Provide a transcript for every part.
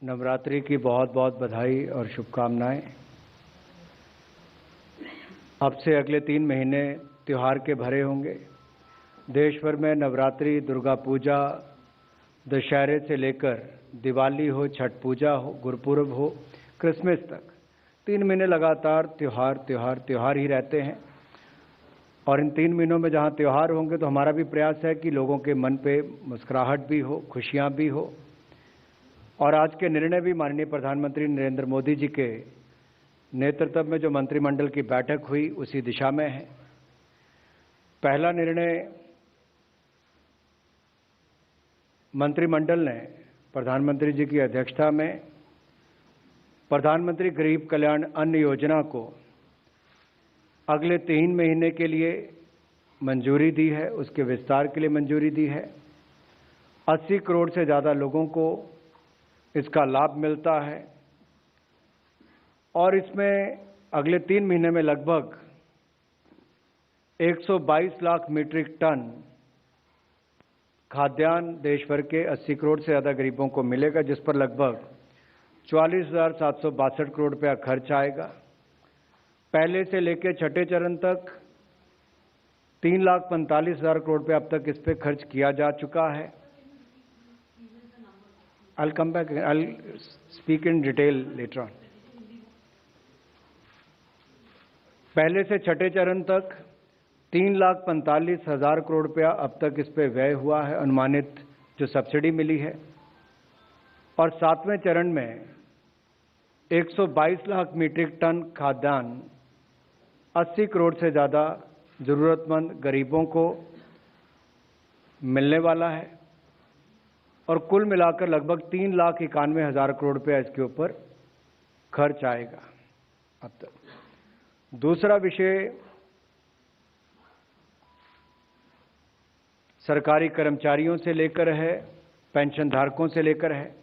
नवरात्रि की बहुत बहुत बधाई और शुभकामनाएं। अब से अगले 3 महीने त्यौहार के भरे होंगे। देश भर में नवरात्रि, दुर्गा पूजा, दशहरे से लेकर दिवाली हो, छठ पूजा हो, गुरुपुरब हो, क्रिसमस तक 3 महीने लगातार त्यौहार ही रहते हैं। और इन 3 महीनों में जहां त्यौहार होंगे तो हमारा भी प्रयास है कि लोगों के मन पे मुस्कुराहट भी हो, खुशियां भी हो। और आज के निर्णय भी माननीय प्रधानमंत्री नरेंद्र मोदी जी के नेतृत्व में जो मंत्रिमंडल की बैठक हुई उसी दिशा में है। पहला निर्णय मंत्रिमंडल ने प्रधानमंत्री जी की अध्यक्षता में प्रधानमंत्री गरीब कल्याण अन्न योजना को अगले 3 महीने के लिए मंजूरी दी है, उसके विस्तार के लिए मंजूरी दी है। 80 करोड़ से ज़्यादा लोगों को इसका लाभ मिलता है और इसमें अगले 3 महीने में लगभग 122 लाख मीट्रिक टन खाद्यान्न देश भर के 80 करोड़ से ज़्यादा गरीबों को मिलेगा, जिस पर लगभग 44,762 करोड़ रुपया खर्च आएगा। पहले से लेकर छठे चरण तक 3,45,000 करोड़ रुपया अब तक इस पर खर्च किया जा चुका है। I'll come back. I'll speak in detail later on. पहले से छठे चरण तक 3,45,000 करोड़ रुपया अब तक इस पे व्यय हुआ है, अनुमानित जो सब्सिडी मिली है। और 7वें चरण में 122 लाख मीट्रिक टन खाद्यान्न 80 करोड़ से ज़्यादा ज़रूरतमंद गरीबों को मिलने वाला है और कुल मिलाकर लगभग 3,91,000 करोड़ रुपया इसके ऊपर खर्च आएगा अब तक। दूसरा विषय सरकारी कर्मचारियों से लेकर है, पेंशन धारकों से लेकर है।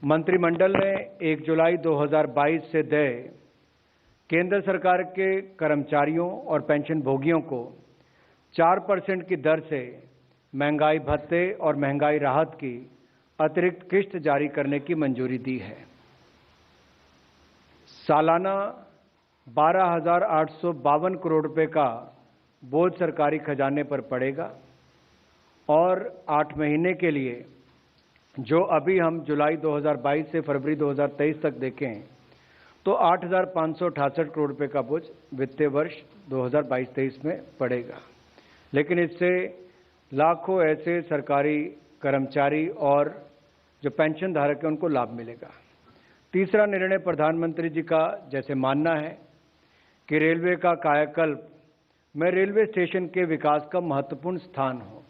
मंत्रिमंडल ने 1 जुलाई 2022 से देय केंद्र सरकार के कर्मचारियों और पेंशन भोगियों को 4% की दर से महंगाई भत्ते और महंगाई राहत की अतिरिक्त किश्त जारी करने की मंजूरी दी है। सालाना 12,852 करोड़ रुपए का बोझ सरकारी खजाने पर पड़ेगा और 8 महीने के लिए, जो अभी हम जुलाई 2022 से फरवरी 2023 तक देखें तो 8,568 करोड़ रुपए का बोझ वित्तीय वर्ष 2022-23 में पड़ेगा। लेकिन इससे लाखों ऐसे सरकारी कर्मचारी और जो पेंशन धारक हैं उनको लाभ मिलेगा। तीसरा निर्णय प्रधानमंत्री जी का जैसे मानना है कि रेलवे का कायाकल्प में रेलवे स्टेशन के विकास का महत्वपूर्ण स्थान हो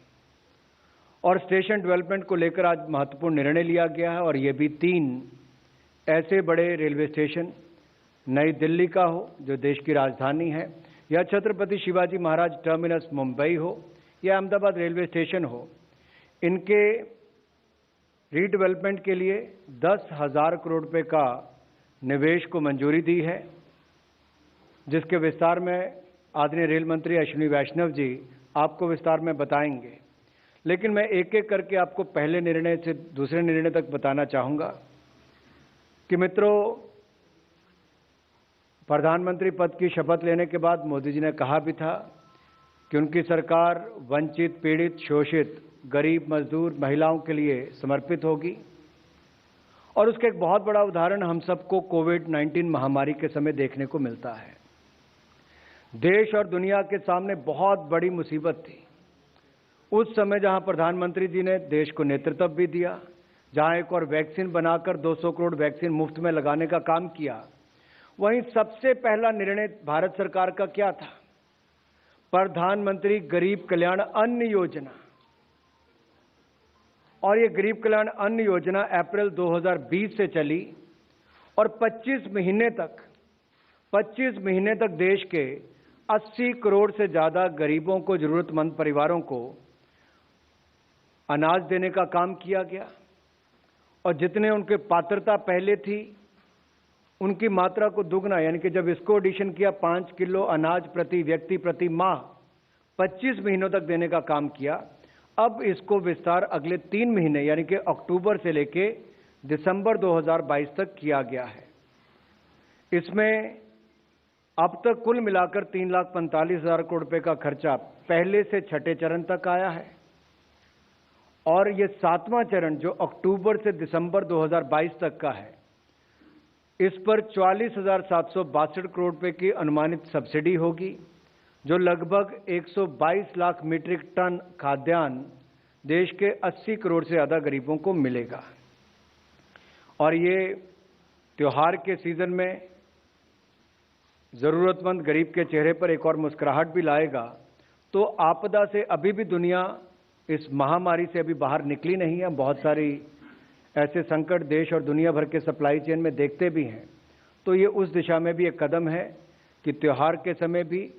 और स्टेशन डेवलपमेंट को लेकर आज महत्वपूर्ण निर्णय लिया गया है। और ये भी 3 ऐसे बड़े रेलवे स्टेशन, नई दिल्ली का हो जो देश की राजधानी है, या छत्रपति शिवाजी महाराज टर्मिनस मुंबई हो, या अहमदाबाद रेलवे स्टेशन हो, इनके रीडेवलपमेंट के लिए 10,000 करोड़ रुपए का निवेश को मंजूरी दी है, जिसके विस्तार में आदरणीय रेल मंत्री अश्विनी वैष्णव जी आपको विस्तार में बताएंगे। लेकिन मैं एक एक करके आपको पहले निर्णय से दूसरे निर्णय तक बताना चाहूँगा कि मित्रों, प्रधानमंत्री पद की शपथ लेने के बाद मोदी जी ने कहा भी था कि उनकी सरकार वंचित, पीड़ित, शोषित, गरीब, मजदूर, महिलाओं के लिए समर्पित होगी। और उसका एक बहुत बड़ा उदाहरण हम सबको कोविड-19 महामारी के समय देखने को मिलता है। देश और दुनिया के सामने बहुत बड़ी मुसीबत थी। उस समय जहां प्रधानमंत्री जी ने देश को नेतृत्व भी दिया, जहां एक और वैक्सीन बनाकर 200 करोड़ वैक्सीन मुफ्त में लगाने का काम किया, वहीं सबसे पहला निर्णय भारत सरकार का क्या था? प्रधानमंत्री गरीब कल्याण अन्न योजना। और ये गरीब कल्याण अन्न योजना अप्रैल 2020 से चली और 25 महीने तक देश के 80 करोड़ से ज्यादा गरीबों को, जरूरतमंद परिवारों को अनाज देने का काम किया गया। और जितने उनके पात्रता पहले थी उनकी मात्रा को दुगना, यानी कि जब इसको एडिशन किया 5 किलो अनाज प्रति व्यक्ति प्रति माह 25 महीनों तक देने का काम किया। अब इसको विस्तार अगले 3 महीने यानी कि अक्टूबर से लेके दिसंबर 2022 तक किया गया है। इसमें अब तक कुल मिलाकर 3,45,000 करोड़ रुपए का खर्चा पहले से छठे चरण तक आया है और ये 7वां चरण जो अक्टूबर से दिसंबर 2022 तक का है, इस पर 44,762 करोड़ रुपए की अनुमानित सब्सिडी होगी, जो लगभग 122 लाख मीट्रिक टन खाद्यान्न देश के 80 करोड़ से ज़्यादा गरीबों को मिलेगा। और ये त्योहार के सीजन में जरूरतमंद गरीब के चेहरे पर एक और मुस्कुराहट भी लाएगा। तो आपदा से अभी भी दुनिया, इस महामारी से अभी बाहर निकली नहीं है। बहुत सारी ऐसे संकट देश और दुनिया भर के सप्लाई चेन में देखते भी हैं। तो ये उस दिशा में भी एक कदम है कि त्योहार के समय भी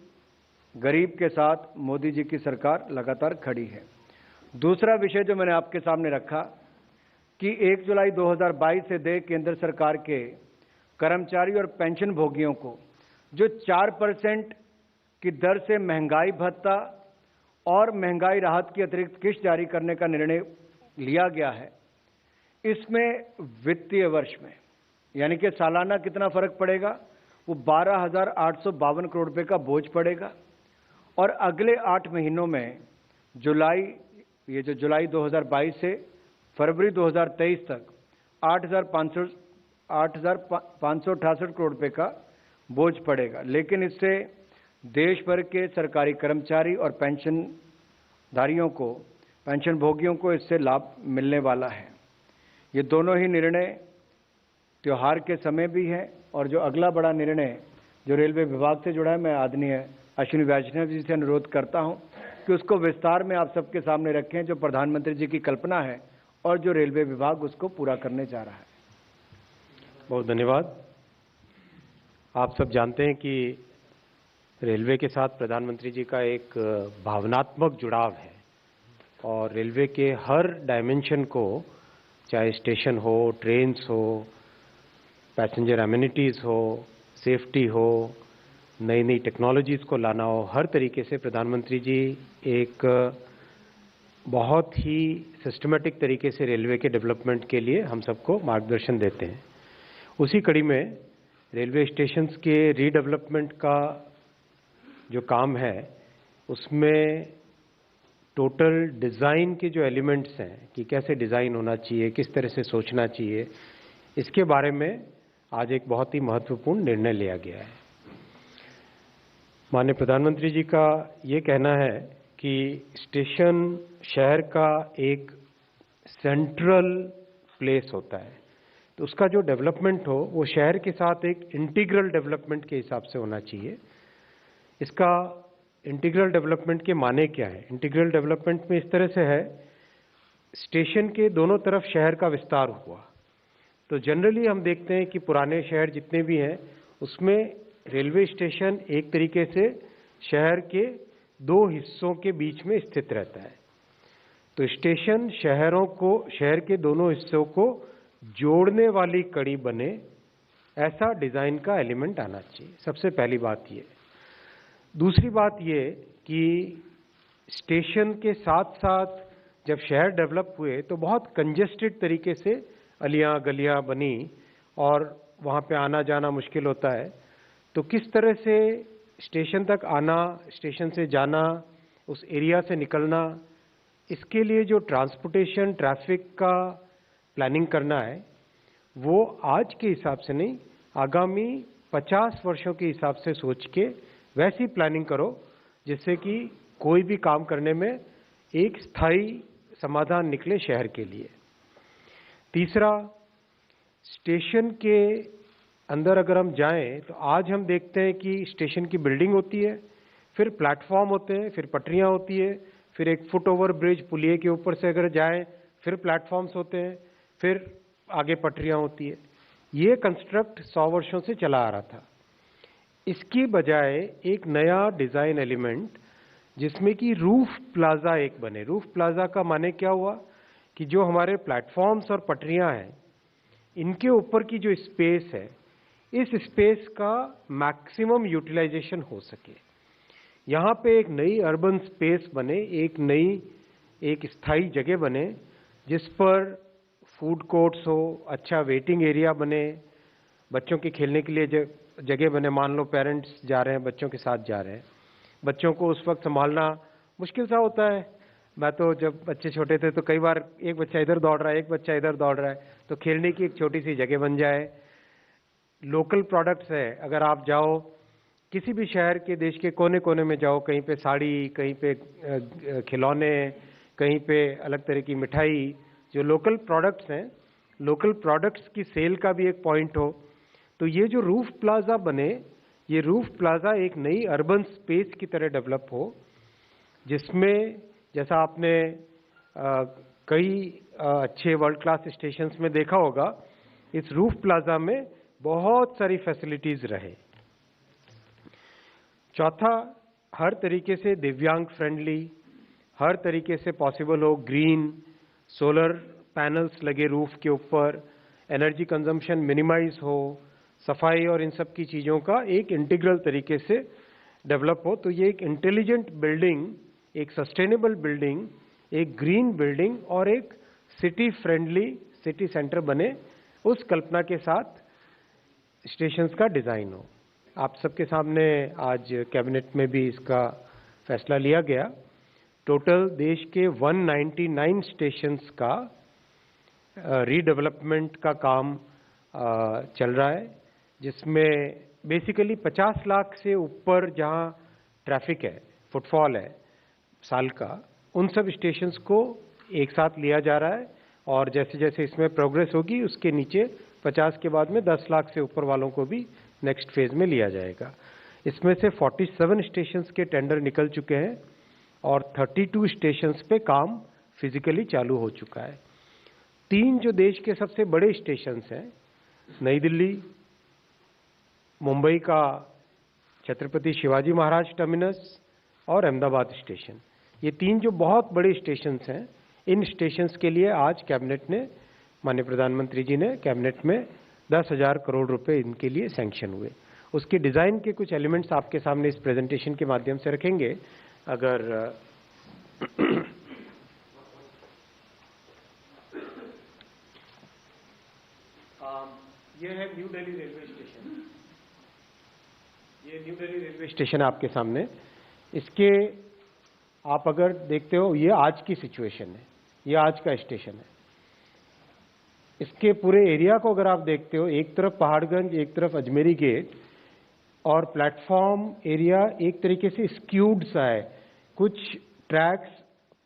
गरीब के साथ मोदी जी की सरकार लगातार खड़ी है। दूसरा विषय जो मैंने आपके सामने रखा कि 1 जुलाई 2022 से दे केंद्र सरकार के कर्मचारी और पेंशन भोगियों को जो 4% की दर से महंगाई भत्ता और महंगाई राहत की अतिरिक्त किस्त जारी करने का निर्णय लिया गया है, इसमें वित्तीय वर्ष में यानी कि सालाना कितना फर्क पड़ेगा, वो 12,852 करोड़ रुपए का बोझ पड़ेगा। और अगले 8 महीनों में जुलाई 2022 से फरवरी 2023 तक 8,568 करोड़ रुपए का बोझ पड़ेगा। लेकिन इससे देश भर के सरकारी कर्मचारी और पेंशनधारियों को, पेंशन भोगियों को इससे लाभ मिलने वाला है। ये दोनों ही निर्णय त्योहार के समय भी है। और जो अगला बड़ा निर्णय जो रेलवे विभाग से जुड़ा है, मैं आदरणीय अश्विनी वैष्णव जी से अनुरोध करता हूं कि उसको विस्तार में आप सबके सामने रखें, जो प्रधानमंत्री जी की कल्पना है और जो रेलवे विभाग उसको पूरा करने जा रहा है। बहुत धन्यवाद। आप सब जानते हैं कि रेलवे के साथ प्रधानमंत्री जी का एक भावनात्मक जुड़ाव है और रेलवे के हर डायमेंशन को, चाहे स्टेशन हो, ट्रेन्स हो, पैसेंजर एमिनिटीज़ हो, सेफ्टी हो, नई नई टेक्नोलॉजीज़ को लाना हो, हर तरीके से प्रधानमंत्री जी एक बहुत ही सिस्टमेटिक तरीके से रेलवे के डेवलपमेंट के लिए हम सबको मार्गदर्शन देते हैं। उसी कड़ी में रेलवे स्टेशंस के रीडेवलपमेंट का जो काम है, उसमें टोटल डिज़ाइन के जो एलिमेंट्स हैं कि कैसे डिज़ाइन होना चाहिए, किस तरह से सोचना चाहिए, इसके बारे में आज एक बहुत ही महत्वपूर्ण निर्णय लिया गया है। माननीय प्रधानमंत्री जी का ये कहना है कि स्टेशन शहर का एक सेंट्रल प्लेस होता है, तो उसका जो डेवलपमेंट हो वो शहर के साथ एक इंटीग्रल डेवलपमेंट के हिसाब से होना चाहिए। इसका इंटीग्रल डेवलपमेंट के माने क्या है? इंटीग्रल डेवलपमेंट में इस तरह से है, स्टेशन के दोनों तरफ शहर का विस्तार हुआ। तो जनरली हम देखते हैं कि पुराने शहर जितने भी हैं उसमें रेलवे स्टेशन एक तरीके से शहर के 2 हिस्सों के बीच में स्थित रहता है। तो स्टेशन शहरों को, शहर के दोनों हिस्सों को जोड़ने वाली कड़ी बने, ऐसा डिज़ाइन का एलिमेंट आना चाहिए। सबसे पहली बात ये। दूसरी बात ये कि स्टेशन के साथ साथ जब शहर डेवलप हुए तो बहुत कंजेस्टेड तरीके से अलियां गलियां बनी और वहाँ पे आना जाना मुश्किल होता है। तो किस तरह से स्टेशन तक आना, स्टेशन से जाना, उस एरिया से निकलना, इसके लिए जो ट्रांसपोर्टेशन ट्रैफिक का प्लानिंग करना है, वो आज के हिसाब से नहीं, आगामी 50 वर्षों के हिसाब से सोच के वैसी प्लानिंग करो जिससे कि कोई भी काम करने में एक स्थायी समाधान निकले शहर के लिए। तीसरा, स्टेशन के अंदर अगर हम जाएं तो आज हम देखते हैं कि स्टेशन की बिल्डिंग होती है, फिर प्लेटफॉर्म होते हैं, फिर पटरियां होती है, फिर एक फुट ओवर ब्रिज पुलिये के ऊपर से अगर जाएं फिर प्लेटफॉर्म्स होते हैं, फिर आगे पटरियां होती है। ये कंस्ट्रक्ट 100 वर्षों से चला आ रहा था। इसकी बजाय एक नया डिज़ाइन एलिमेंट जिसमें कि रूफ प्लाजा एक बने। रूफ प्लाजा का माने क्या हुआ कि जो हमारे प्लेटफॉर्म्स और पटरियां हैं, इनके ऊपर की जो स्पेस है, इस स्पेस का मैक्सिमम यूटिलाइजेशन हो सके। यहाँ पे एक नई अर्बन स्पेस बने, एक नई एक स्थायी जगह बने जिस पर फूड कोर्ट्स हो, अच्छा वेटिंग एरिया बने, बच्चों के खेलने के लिए जगह बने। मान लो पेरेंट्स जा रहे हैं, बच्चों के साथ जा रहे हैं, बच्चों को उस वक्त संभालना मुश्किल सा होता है। मैं तो जब बच्चे छोटे थे तो कई बार एक बच्चा इधर दौड़ रहा है, एक बच्चा इधर दौड़ रहा है, तो खेलने की एक छोटी सी जगह बन जाए। लोकल प्रोडक्ट्स है, अगर आप जाओ किसी भी शहर के, देश के कोने कोने में जाओ, कहीं पे साड़ी, कहीं पे खिलौने, कहीं पे अलग तरह की मिठाई, जो लोकल प्रोडक्ट्स हैं, लोकल प्रोडक्ट्स की सेल का भी एक पॉइंट हो। तो ये जो रूफ प्लाजा बने, ये रूफ प्लाजा एक नई अर्बन स्पेस की तरह डेवलप हो, जिसमें जैसा आपने कई अच्छे वर्ल्ड क्लास स्टेशंस में देखा होगा, इस रूफ प्लाजा में बहुत सारी फैसिलिटीज रहे। चौथा, हर तरीके से दिव्यांग फ्रेंडली, हर तरीके से पॉसिबल हो, ग्रीन सोलर पैनल्स लगे रूफ के ऊपर, एनर्जी कंजम्पशन मिनिमाइज हो, सफाई और इन सब की चीज़ों का एक इंटीग्रल तरीके से डेवलप हो। तो ये एक इंटेलिजेंट बिल्डिंग, एक सस्टेनेबल बिल्डिंग, एक ग्रीन बिल्डिंग और एक सिटी फ्रेंडली सिटी सेंटर बने, उस कल्पना के साथ स्टेशंस का डिज़ाइन हो। आप सबके सामने आज कैबिनेट में भी इसका फैसला लिया गया। टोटल देश के 199 स्टेशंस का रीडेवलपमेंट का काम चल रहा है, जिसमें बेसिकली 50 लाख से ऊपर जहां ट्रैफिक है, फुटफॉल है साल का, उन सब स्टेशंस को एक साथ लिया जा रहा है। और जैसे जैसे इसमें प्रोग्रेस होगी, उसके नीचे 50 के बाद में 10 लाख से ऊपर वालों को भी नेक्स्ट फेज में लिया जाएगा। इसमें से 47 स्टेशंस के टेंडर निकल चुके हैं और 32 स्टेशंस पे काम फिजिकली चालू हो चुका है। 3 जो देश के सबसे बड़े स्टेशंस हैं, नई दिल्ली, मुंबई का छत्रपति शिवाजी महाराज टर्मिनस और अहमदाबाद स्टेशन, ये 3 जो बहुत बड़े स्टेशंस हैं, इन स्टेशंस के लिए आज कैबिनेट ने, माननीय प्रधानमंत्री जी ने कैबिनेट में 10,000 करोड़ रुपए इनके लिए सैंक्शन हुए। उसके डिज़ाइन के कुछ एलिमेंट्स आपके सामने इस प्रेजेंटेशन के माध्यम से रखेंगे। अगर ये है न्यू दिल्ली रेलवे स्टेशन, ये न्यू दिल्ली रेलवे स्टेशन आपके सामने। इसके आप अगर देखते हो, ये आज की सिचुएशन है, ये आज का स्टेशन है। इसके पूरे एरिया को अगर आप देखते हो, एक तरफ पहाड़गंज, एक तरफ अजमेरी गेट, और प्लेटफॉर्म एरिया एक तरीके से स्क्यूड सा है। कुछ ट्रैक्स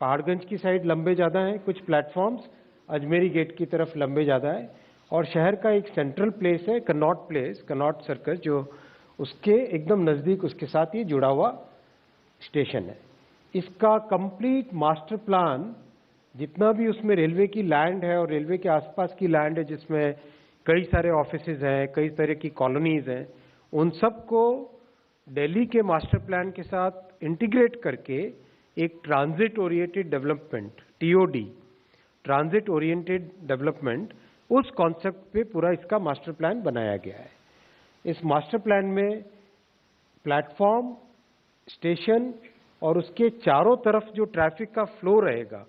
पहाड़गंज की साइड लंबे ज़्यादा हैं, कुछ प्लेटफॉर्म्स अजमेरी गेट की तरफ लंबे ज़्यादा है। और शहर का एक सेंट्रल प्लेस है कनॉट प्लेस, कनॉट सर्कस, जो उसके एकदम नज़दीक, उसके साथ ये जुड़ा हुआ स्टेशन है। इसका कंप्लीट मास्टर प्लान, जितना भी उसमें रेलवे की लैंड है और रेलवे के आसपास की लैंड है, जिसमें कई सारे ऑफिसेज हैं, कई तरह की कॉलोनीज हैं, उन सब को दिल्ली के मास्टर प्लान के साथ इंटीग्रेट करके एक transit oriented development, TOD, transit oriented development, उस कॉन्सेप्ट पे पूरा इसका मास्टर प्लान बनाया गया है। इस मास्टर प्लान में प्लेटफॉर्म, स्टेशन और उसके चारों तरफ जो ट्रैफिक का फ्लो रहेगा,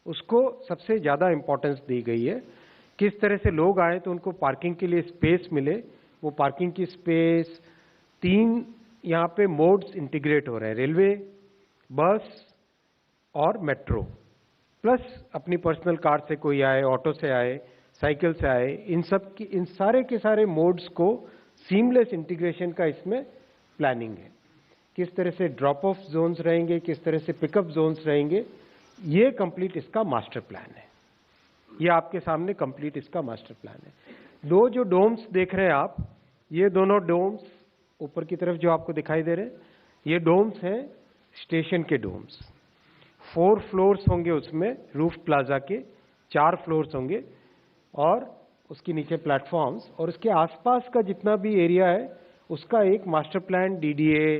उसको सबसे ज़्यादा इम्पोर्टेंस दी गई है। किस तरह से लोग आए तो उनको पार्किंग के लिए स्पेस मिले, वो पार्किंग की स्पेस, 3 यहाँ पे मोड्स इंटीग्रेट हो रहे हैं, रेलवे, बस और मेट्रो, प्लस अपनी पर्सनल कार से कोई आए, ऑटो से आए, साइकिल से आए, इन सब की, इन सारे के सारे मोड्स को सीमलेस इंटीग्रेशन का इसमें प्लानिंग है। किस तरह से ड्रॉप ऑफ जोन्स रहेंगे, किस तरह से पिकअप जोन्स रहेंगे, ये कंप्लीट इसका मास्टर प्लान है। ये आपके सामने कंप्लीट इसका मास्टर प्लान है। 2 जो डोम्स देख रहे हैं आप, ये दोनों डोम्स ऊपर की तरफ जो आपको दिखाई दे रहे हैं, ये डोम्स हैं स्टेशन के डोम्स। 4 फ्लोर्स होंगे उसमें, रूफ प्लाजा के 4 फ्लोर्स होंगे और उसके नीचे प्लेटफॉर्म्स, और उसके आसपास का जितना भी एरिया है उसका एक master plan DDA,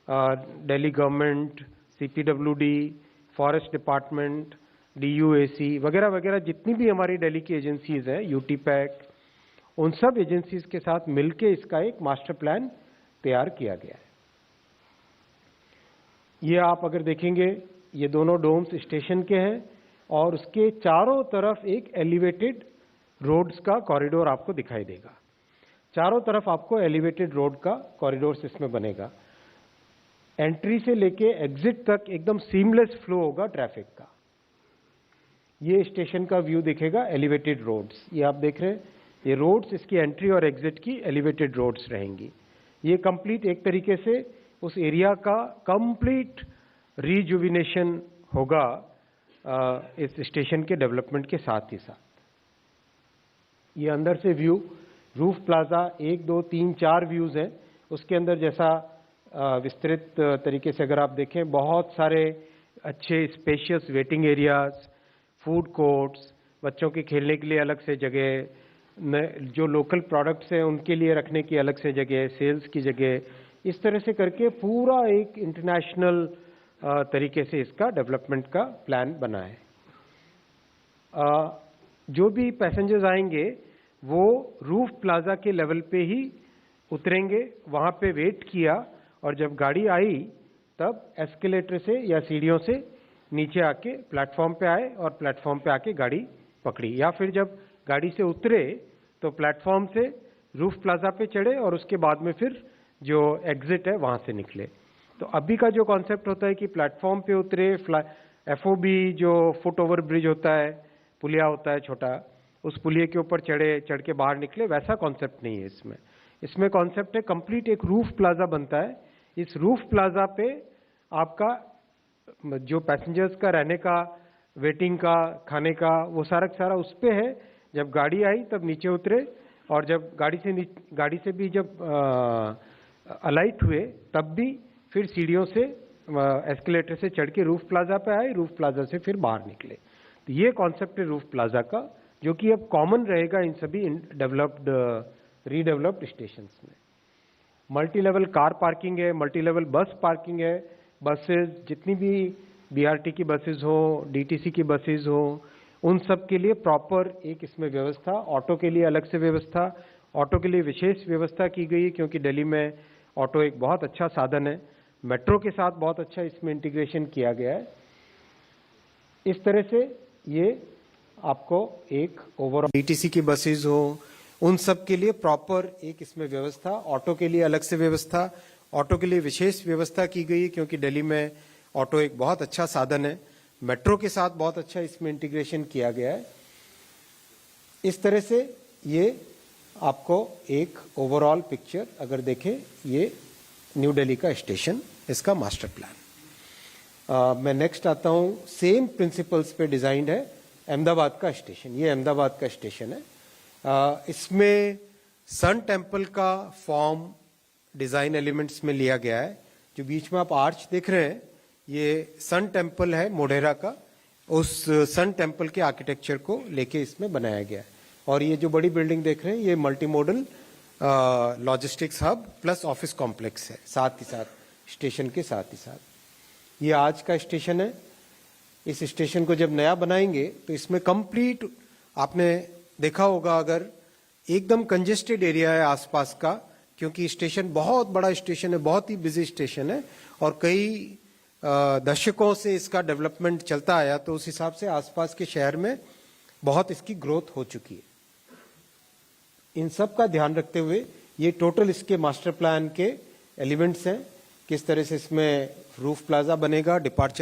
Delhi government, CPWD, forest department, DUAC वगैरह वगैरह, जितनी भी हमारी दिल्ली की एजेंसीज हैं, यूटीपैक, उन सब एजेंसीज के साथ मिलके इसका एक मास्टर प्लान तैयार किया गया है। ये आप अगर देखेंगे, ये दोनों डोम्स स्टेशन के हैं और उसके चारों तरफ एक एलिवेटेड रोड्स का कॉरिडोर आपको दिखाई देगा। चारों तरफ आपको एलिवेटेड रोड का कॉरिडोर्स इसमें बनेगा। एंट्री से लेके एग्जिट तक एकदम सीमलेस फ्लो होगा ट्रैफिक का। ये स्टेशन का व्यू दिखेगा, एलिवेटेड रोड्स। ये आप देख रहे हैं, ये रोड्स, इसकी एंट्री और एग्जिट की एलिवेटेड रोड्स रहेंगी। ये कंप्लीट एक तरीके से उस एरिया का कंप्लीट रिजुविनेशन होगा इस स्टेशन के डेवलपमेंट के साथ ही साथ। ये अंदर से व्यू, रूफ प्लाजा 1, 2, 3, 4 व्यूज हैं। उसके अंदर जैसा विस्तृत तरीके से अगर आप देखें, बहुत सारे अच्छे spacious waiting areas, food courts, बच्चों के खेलने के लिए अलग से जगह, जो लोकल प्रोडक्ट्स हैं उनके लिए रखने की अलग से जगह, सेल्स की जगह, इस तरह से करके पूरा एक इंटरनेशनल तरीके से इसका डेवलपमेंट का प्लान बना है। जो भी पैसेंजर्स आएंगे वो रूफ प्लाजा के लेवल पे ही उतरेंगे, वहाँ पे वेट किया, और जब गाड़ी आई तब एस्केलेटर से या सीढ़ियों से नीचे आके प्लेटफॉर्म पे आए और प्लेटफॉर्म पे आके गाड़ी पकड़ी, या फिर जब गाड़ी से उतरे तो प्लेटफॉर्म से रूफ प्लाजा पे चढ़े और उसके बाद में फिर जो एग्जिट है वहाँ से निकले। तो अभी का जो कॉन्सेप्ट होता है कि प्लेटफॉर्म पे उतरे, FOB जो फुट ओवर ब्रिज होता है, पुलिया होता है छोटा, उस पुलिये के ऊपर चढ़े, चढ़ के बाहर निकले, वैसा कॉन्सेप्ट नहीं है इसमें। इसमें कॉन्सेप्ट है कंप्लीट एक रूफ प्लाजा बनता है। इस रूफ प्लाजा पे आपका जो पैसेंजर्स का रहने का, वेटिंग का, खाने का, वो सारा उस पे है। जब गाड़ी आई तब नीचे उतरे, और जब गाड़ी से भी जब अलाइट हुए तब भी फिर सीढ़ियों से, एस्केलेटर से चढ़ के रूफ प्लाजा पे आए, रूफ प्लाजा से फिर बाहर निकले। तो ये कॉन्सेप्ट है रूफ प्लाजा का, जो कि अब कॉमन रहेगा इन सभी रीडेवलप्ड स्टेशंस में। मल्टी लेवल कार पार्किंग है, मल्टी लेवल बस पार्किंग है। बसेस, जितनी भी BRT की बसेस हो, DTC की बसेस हो, उन सब के लिए प्रॉपर एक इसमें व्यवस्था। ऑटो के लिए अलग से व्यवस्था, ऑटो के लिए विशेष व्यवस्था की गई है, क्योंकि दिल्ली में ऑटो एक बहुत अच्छा साधन है। मेट्रो के साथ बहुत अच्छा इसमें इंटीग्रेशन किया गया है। इस तरह से ये आपको एक ओवरऑल DTC की बसेस हो, उन सब के लिए प्रॉपर एक इसमें व्यवस्था। ऑटो के लिए अलग से व्यवस्था, ऑटो के लिए विशेष व्यवस्था की गई है, क्योंकि दिल्ली में ऑटो एक बहुत अच्छा साधन है। मेट्रो के साथ बहुत अच्छा इसमें इंटीग्रेशन किया गया है। इस तरह से ये आपको एक ओवरऑल पिक्चर अगर देखें, ये न्यू दिल्ली का स्टेशन, इसका मास्टर प्लान। मैं नेक्स्ट आता हूं। सेम प्रिंसिपल्स पे डिजाइन्ड है अहमदाबाद का स्टेशन। ये अहमदाबाद का स्टेशन है। इसमें सन टेम्पल का फॉर्म डिजाइन एलिमेंट्स में लिया गया है। जो बीच में आप आर्च देख रहे हैं, ये सन टेम्पल है मोढेरा का। उस सन टेम्पल के आर्किटेक्चर को लेके इसमें बनाया गया है। और ये जो बड़ी बिल्डिंग देख रहे हैं, ये multi modal logistics hub plus office complex है, साथ ही साथ स्टेशन के साथ ही साथ। ये आज का स्टेशन है। इस स्टेशन को जब नया बनाएंगे तो इसमें कंप्लीट, आपने देखा होगा अगर, एकदम कंजेस्टेड एरिया है आसपास का, क्योंकि स्टेशन बहुत बड़ा स्टेशन है, बहुत ही बिजी स्टेशन है, और कई दशकों से इसका डेवलपमेंट चलता आया, तो उस हिसाब से आसपास के शहर में बहुत इसकी ग्रोथ हो चुकी है। इन सब का ध्यान रखते हुए ये टोटल इसके मास्टर प्लान के एलिमेंट्स हैं। किस तरह से इसमें रूफ प्लाजा बनेगा, डिपार्चर